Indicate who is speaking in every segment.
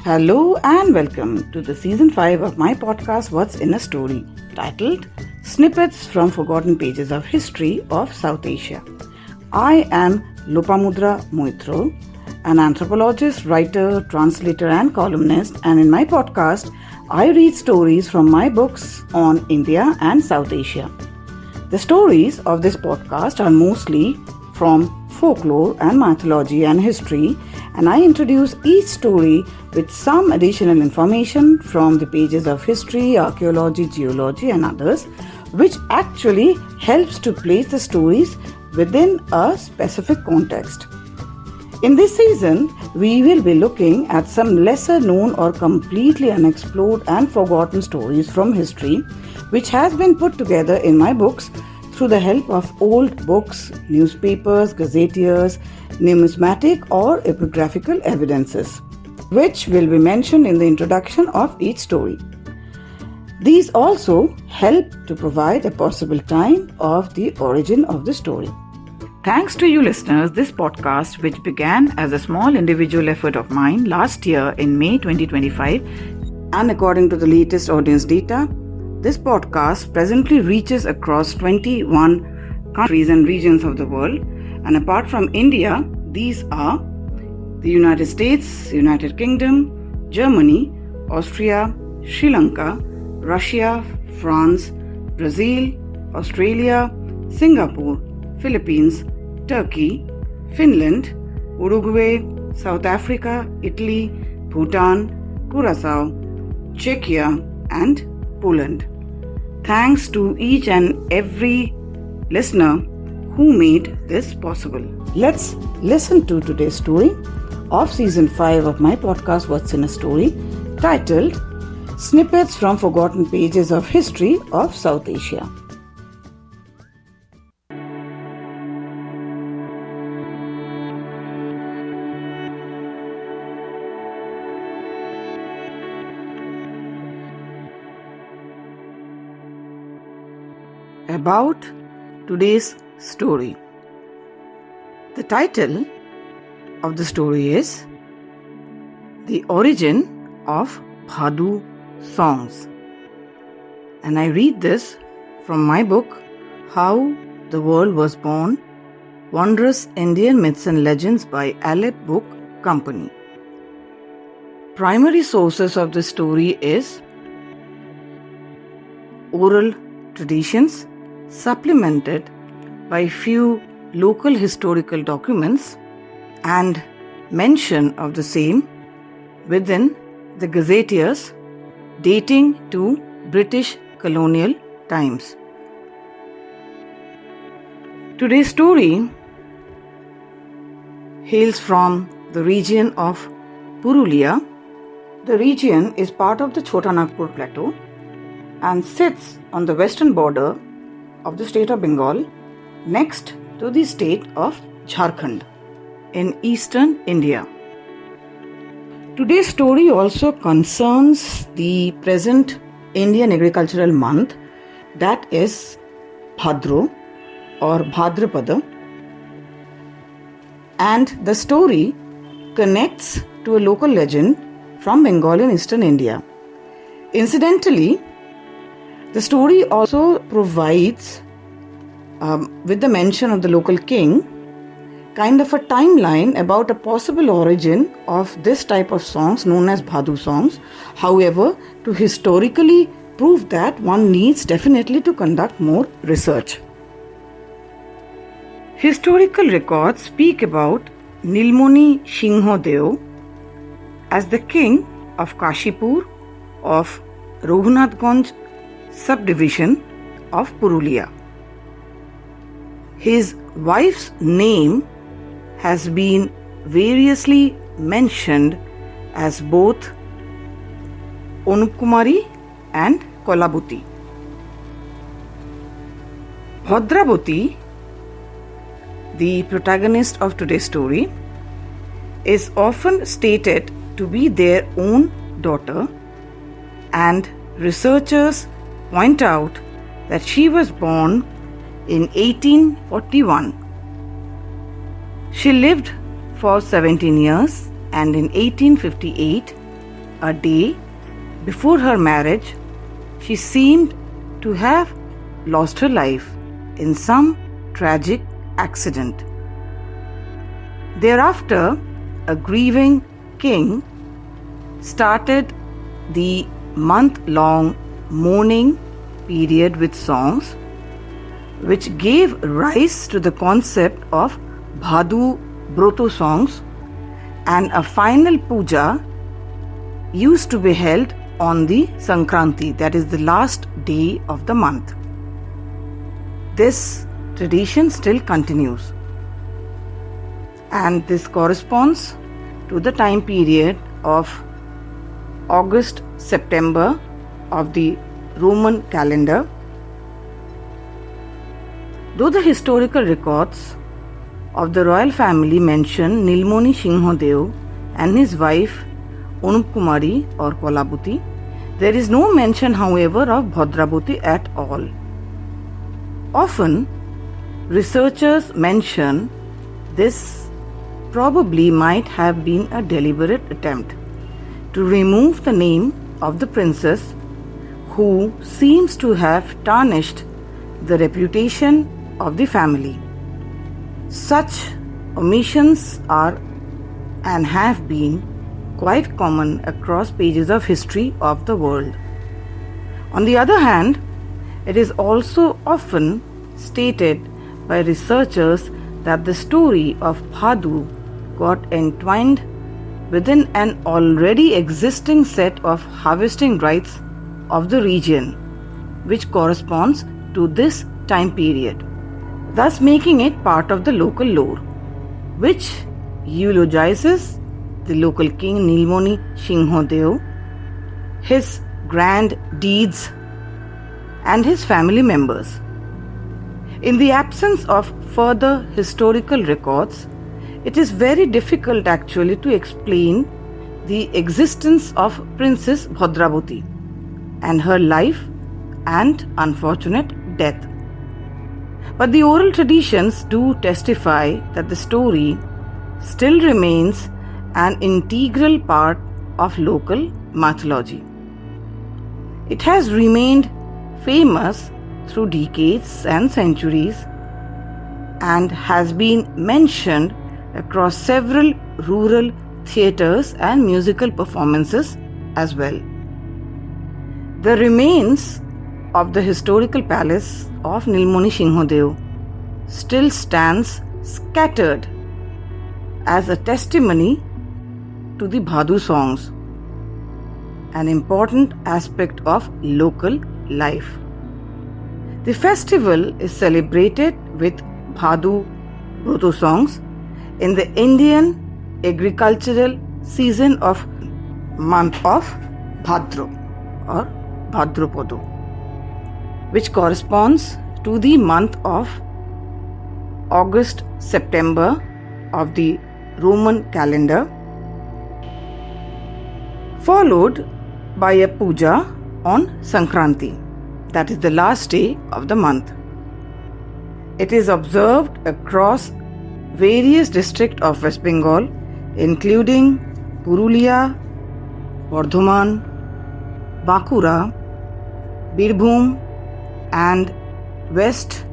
Speaker 1: Hello and welcome to the season 5 of my podcast What's in a Story, titled Snippets from Forgotten Pages of History of South Asia. I am Lopamudra Moitro, an anthropologist, writer, translator and columnist, and in my podcast I read stories from my books on India and South Asia. The stories of this podcast are mostly from folklore and mythology and history, and I introduce each story with some additional information from the pages of history, archaeology, geology and others, which actually helps to place the stories within a specific context. In this season, we will be looking at some lesser known or completely unexplored and forgotten stories from history, which has been put together in my books through the help of old books, newspapers, gazetteers, numismatic or epigraphical evidences, which will be mentioned in the introduction of each story. These also help to provide a possible time of the origin of the story. Thanks to you listeners, this podcast, which began as a small individual effort of mine last year in May 2025, and according to the latest audience data, this podcast presently reaches across 21 countries and regions of the world, and apart from India, these are the United States, United Kingdom, Germany, Austria, Sri Lanka, Russia, France, Brazil, Australia, Singapore, Philippines, Turkey, Finland, Uruguay, South Africa, Italy, Bhutan, Curaçao, Czechia and Poland. Thanks to each and every listener who made this possible. Let's listen to today's story of season 5 of my podcast What's in a Story, titled Snippets from Forgotten Pages of History of South Asia. About today's story. The title of the story is The Origin of Bhadu Songs, and I read this from my book How the World Was Born, Wondrous Indian Myths and Legends by Aleph Book Company. Primary sources of the story is oral traditions supplemented by few local historical documents and mention of the same within the gazetteers dating to British colonial times. Today's story hails from the region of Purulia. The region is part of the Chotanagpur Plateau and sits on the western border of the state of Bengal, next to the state of Jharkhand in eastern India. Today's story also concerns the present Indian agricultural month, that is Bhadra or Bhadrabati, and the story connects to a local legend from Bengal in eastern India. Incidentally, the story also provides, with the mention of the local king, kind of a timeline about a possible origin of this type of songs known as Bhadu songs. However, to historically prove that, one needs definitely to conduct more research. Historical records speak about Nilmoni Singhodeo as the king of Kashipur of Raghunathganj subdivision of Purulia. His wife's name has been variously mentioned as both Onukumari and Kolabuti. Bhadrabati, the protagonist of today's story, is often stated to be their own daughter, and researchers point out that she was born in 1841. She lived for 17 years and in 1858 a day before her marriage, she seemed to have lost her life in some tragic accident. Thereafter, a grieving king started the month-long mourning period with songs, which gave rise to the concept of Bhadu Broto songs, and a final puja used to be held on the Sankranti, that is the last day of the month. This tradition still continues, and this corresponds to the time period of August-September of the Roman calendar. Though the historical records of the royal family mention Nilmoni Singhodeo and his wife Anupkumari or Kolabuti, there is no mention, however, of Bhadrabati at all. Often, researchers mention this probably might have been a deliberate attempt to remove the name of the princess, who seems to have tarnished the reputation of the family. Such omissions are and have been quite common across pages of history of the world. On the other hand, it is also often stated by researchers that the story of Bhadu got entwined within an already existing set of harvesting rites of the region, which corresponds to this time period, thus making it part of the local lore, which eulogizes the local king Nilmoni Singhodeo, his grand deeds, and his family members. In the absence of further historical records, it is very difficult actually to explain the existence of Princess Bhadrabati and her life and unfortunate death. But the oral traditions do testify that the story still remains an integral part of local mythology. It has remained famous through decades and centuries and has been mentioned across several rural theatres and musical performances as well. The remains of the historical palace of Nilmoni Singhodeo still stands scattered as a testimony to the Bhadu songs, an important aspect of local life. The festival is celebrated with Bhadu Broto songs in the Indian agricultural season of month of Bhadra or Bhadrapadu, which corresponds to the month of August-September of the Roman calendar, followed by a puja on Sankranti, that is the last day of the month. It is observed across various districts of West Bengal, including Purulia, Bardhaman, Bankura, Birbhum, and West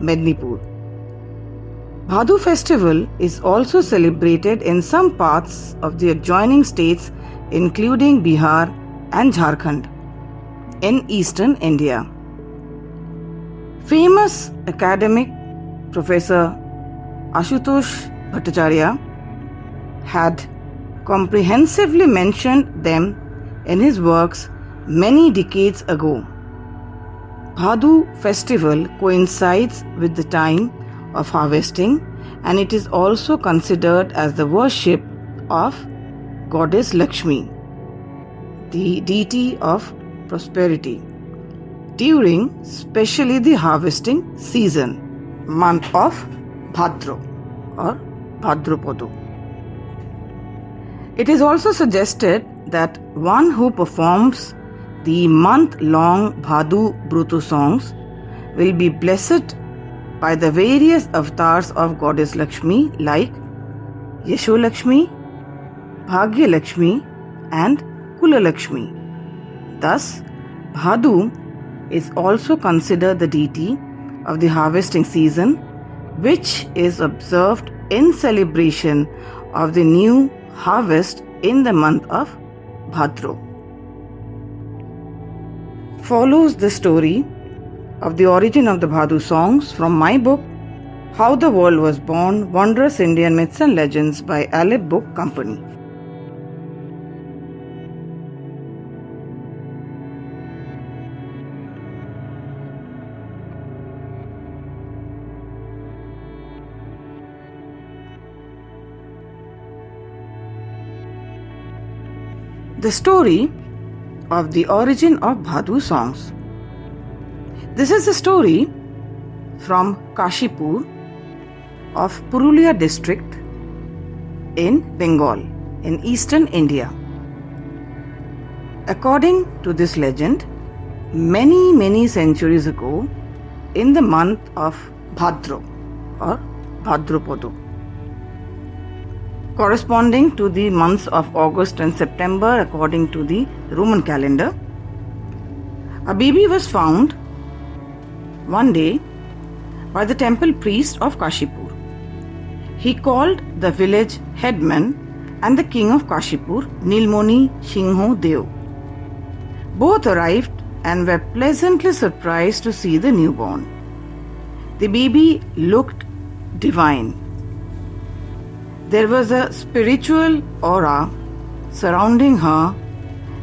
Speaker 1: Mednipur. Bhadu festival is also celebrated in some parts of the adjoining states, including Bihar and Jharkhand in eastern India. Famous academic Professor Ashutosh Bhattacharya had comprehensively mentioned them in his works many decades ago. Bhadu festival coincides with the time of harvesting, and it is also considered as the worship of goddess Lakshmi, the deity of prosperity, during especially the harvesting season, month of Bhadra or Bhadrapadu. It is also suggested that one who performs the month-long Bhadu Broto songs will be blessed by the various avatars of goddess Lakshmi like Yasho Lakshmi, Bhagya Lakshmi, and Kula Lakshmi. Thus, Bhadu is also considered the deity of the harvesting season, which is observed in celebration of the new harvest in the month of Bhadra. Follows the story of the origin of the Bhadu songs from my book, How the World Was Born, Wondrous Indian Myths and Legends by Aleph Book Company. The story of the origin of Bhadu songs. This is a story from Kashipur of Purulia district in Bengal in eastern India. According to this legend, many centuries ago, in the month of Bhadra or Bhadrapadu, corresponding to the months of August and September according to the Roman calendar, a baby was found one day by the temple priest of Kashipur. He called the village headman and the king of Kashipur, Nilmoni Singho Deo. Both arrived and were pleasantly surprised to see the newborn. The baby looked divine. There was a spiritual aura surrounding her,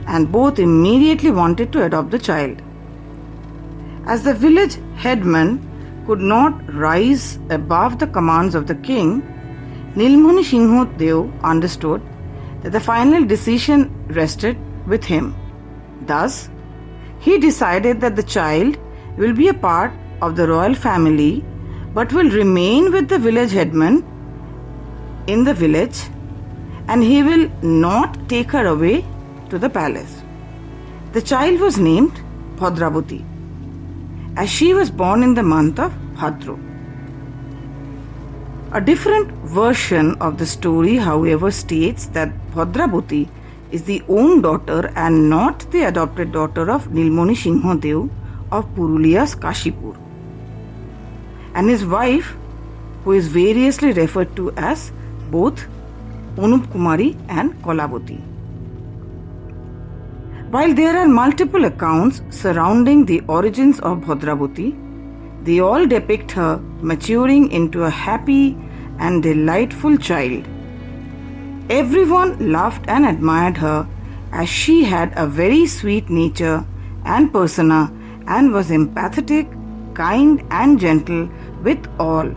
Speaker 1: and both immediately wanted to adopt the child. As the village headman could not rise above the commands of the king, Nilmoni Singho Deo understood that the final decision rested with him. Thus, he decided that the child will be a part of the royal family but will remain with the village headman in the village, and he will not take her away to the palace. The child was named Bhadrabati, as she was born in the month of Bhadra. A different version of the story, however, states that Bhadrabati is the own daughter and not the adopted daughter of Nilmoni Singho Deo of Purulia's Kashipur, and his wife, who is variously referred to as both Anup Kumari and Kolabati. While there are multiple accounts surrounding the origins of Bhadrabati, they all depict her maturing into a happy and delightful child. Everyone loved and admired her, as she had a very sweet nature and persona and was empathetic, kind and gentle with all.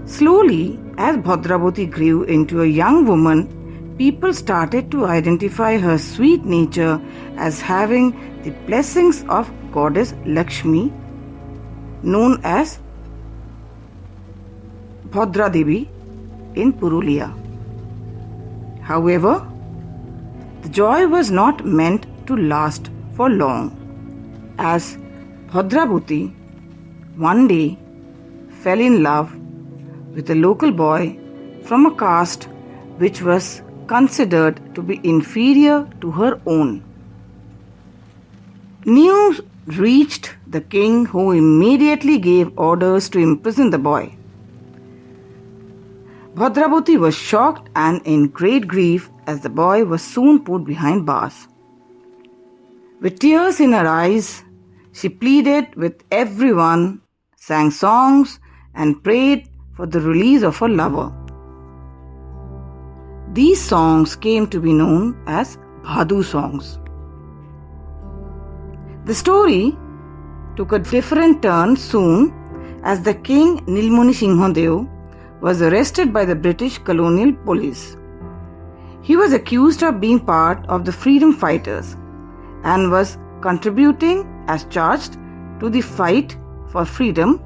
Speaker 1: Slowly, as Bhadrabati grew into a young woman, people started to identify her sweet nature as having the blessings of goddess Lakshmi, known as Bhadra Devi in Purulia. However, the joy was not meant to last for long, as Bhadrabati one day fell in love with a local boy from a caste which was considered to be inferior to her own. News reached the king, who immediately gave orders to imprison the boy. Bhadrabati was shocked and in great grief, as the boy was soon put behind bars. With tears in her eyes, she pleaded with everyone, sang songs, and prayed for the release of her lover. These songs came to be known as Bhadu songs. The story took a different turn soon, as the king Nilmoni Singho Deo was arrested by the British colonial police. He was accused of being part of the freedom fighters and was contributing as charged to the fight for freedom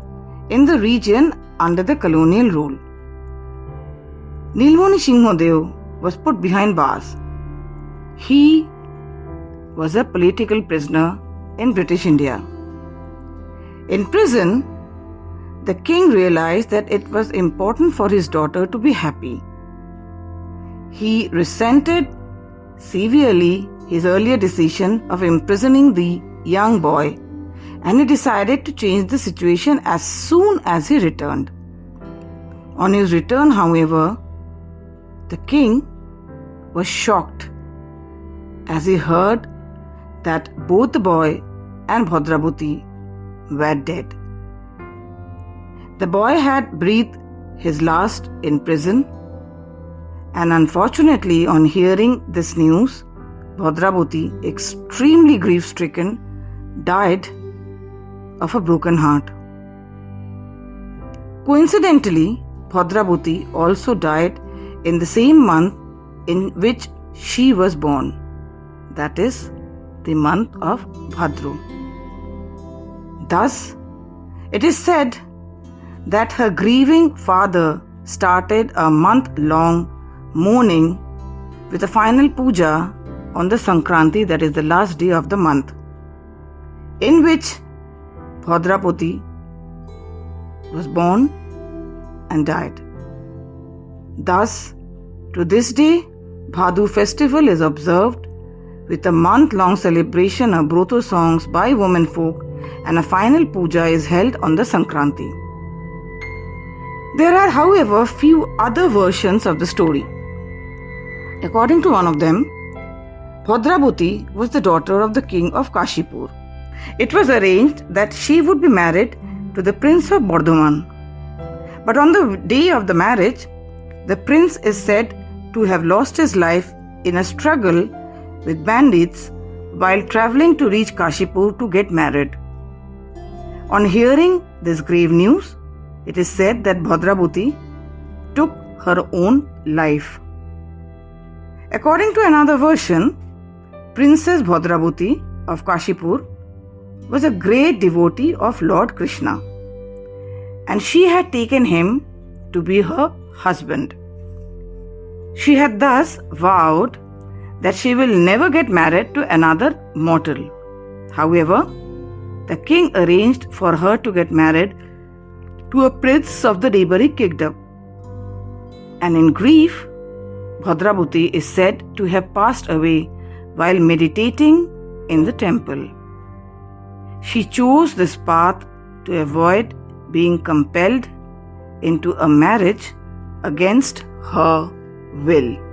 Speaker 1: in the region under the colonial rule. Nilmoni Singho Deo was put behind bars. He was a political prisoner in British India. In prison, the king realized that it was important for his daughter to be happy. He resented severely his earlier decision of imprisoning the young boy, and he decided to change the situation as soon as he returned. On his return, however, the king was shocked as he heard that both the boy and Bhadrabati were dead. The boy had breathed his last in prison, and unfortunately, on hearing this news, Bhadrabati, extremely grief-stricken, died of a broken heart. Coincidentally, Bhadrabati also died in the same month in which she was born, that is, the month of Bhadra. Thus, it is said that her grieving father started a month-long mourning with a final puja on the Sankranti, that is the last day of the month, in which Bhadrabati was born and died. Thus, to this day, Bhadu festival is observed with a month-long celebration of brata songs by women folk, and a final puja is held on the Sankranti. There are, however, few other versions of the story. According to one of them, Bhadrabati was the daughter of the king of Kashipur. It was arranged that she would be married to the prince of Bardhaman. But on the day of the marriage, the prince is said to have lost his life in a struggle with bandits while travelling to reach Kashipur to get married. On hearing this grave news, it is said that Bhadrabati took her own life. According to another version, Princess Bhadrabati of Kashipur was a great devotee of Lord Krishna, and she had taken him to be her husband. She had thus vowed that she will never get married to another mortal. However, the king arranged for her to get married to a prince of the neighboring kingdom. And in grief, Bhadrabati is said to have passed away while meditating in the temple. She chose this path to avoid being compelled into a marriage against her will.